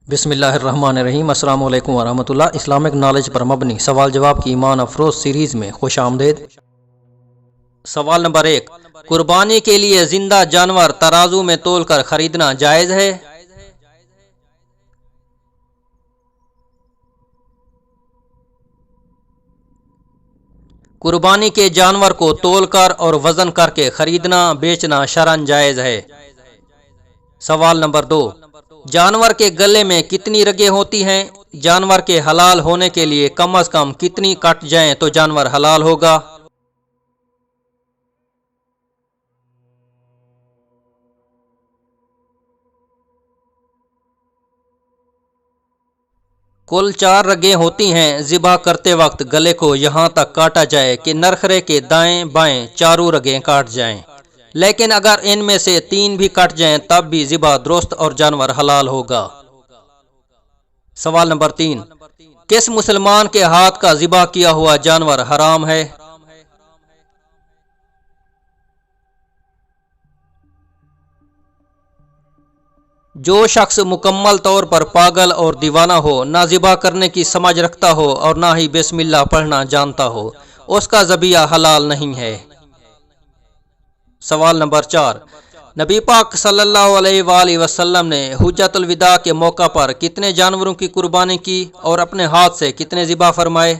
بسم اللہ الرحمن الرحیم۔ السلام علیکم ورحمۃ اللہ۔ اسلامک نالج پر مبنی سوال جواب کی ایمان افروز سیریز میں خوش آمدید۔ سوال نمبر 1، قربانی کے لیے زندہ جانور ترازو میں تول کر خریدنا جائز ہے؟ قربانی کے جانور کو تول کر اور وزن کر کے خریدنا بیچنا شرعاً جائز ہے۔ سوال نمبر 2، جانور کے گلے میں کتنی رگیں ہوتی ہیں؟ جانور کے حلال ہونے کے لیے کم از کم کتنی کٹ جائیں تو جانور حلال ہوگا؟ کل 4 رگیں ہوتی ہیں۔ ذبح کرتے وقت گلے کو یہاں تک کاٹا جائے کہ نرخرے کے دائیں بائیں چاروں رگیں کاٹ جائیں، لیکن اگر ان میں سے 3 بھی کٹ جائیں تب بھی ذبح درست اور جانور حلال ہوگا۔ سوال نمبر 3، کس مسلمان کے ہاتھ کا ذبح کیا ہوا جانور حرام ہے؟ جو شخص مکمل طور پر پاگل اور دیوانہ ہو، نہ ذبح کرنے کی سمجھ رکھتا ہو اور نہ ہی بسم اللہ پڑھنا جانتا ہو، اس کا ذبیحہ حلال نہیں ہے۔ سوال نمبر 4، نبی پاک صلی اللہ علیہ وآلہ وسلم نے حجۃ الوداع کے موقع پر کتنے جانوروں کی قربانی کی اور اپنے ہاتھ سے کتنے ذبح فرمائے؟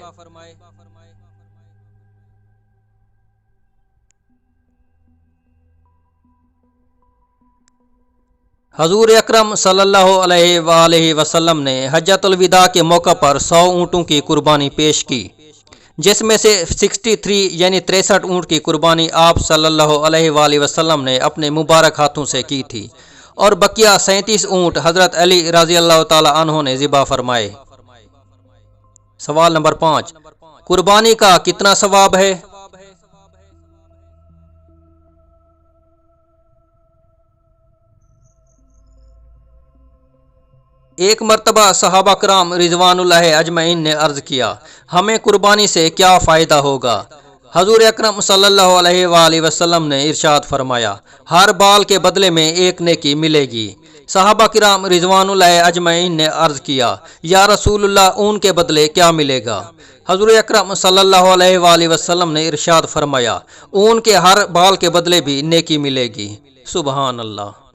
حضور اکرم صلی اللہ علیہ وآلہ وسلم نے حجۃ الوداع کے موقع پر 100 اونٹوں کی قربانی پیش کی، جس میں سے 63 یعنی 63 اونٹ کی قربانی آپ صلی اللہ علیہ وآلہ وسلم نے اپنے مبارک ہاتھوں سے کی تھی، اور بقیہ 37 اونٹ حضرت علی رضی اللہ تعالی عنہ نے ذبح فرمائے۔ سوال نمبر 5، قربانی کا کتنا ثواب ہے؟ ایک مرتبہ صحابہ کرام رضوان اللہ اجمعین نے عرض کیا، ہمیں قربانی سے کیا فائدہ ہوگا؟ حضور اکرم صلی اللہ علیہ وآلہ وسلم نے ارشاد فرمایا، ہر بال کے بدلے میں 1 نیکی ملے گی۔ صحابہ کرام رضوان اللہ اجمعین نے عرض کیا، یا رسول اللہ اون کے بدلے کیا ملے گا؟ حضور اکرم صلی اللہ علیہ وآلہ وسلم نے ارشاد فرمایا، اون کے ہر بال کے بدلے بھی نیکی ملے گی۔ سبحان اللہ۔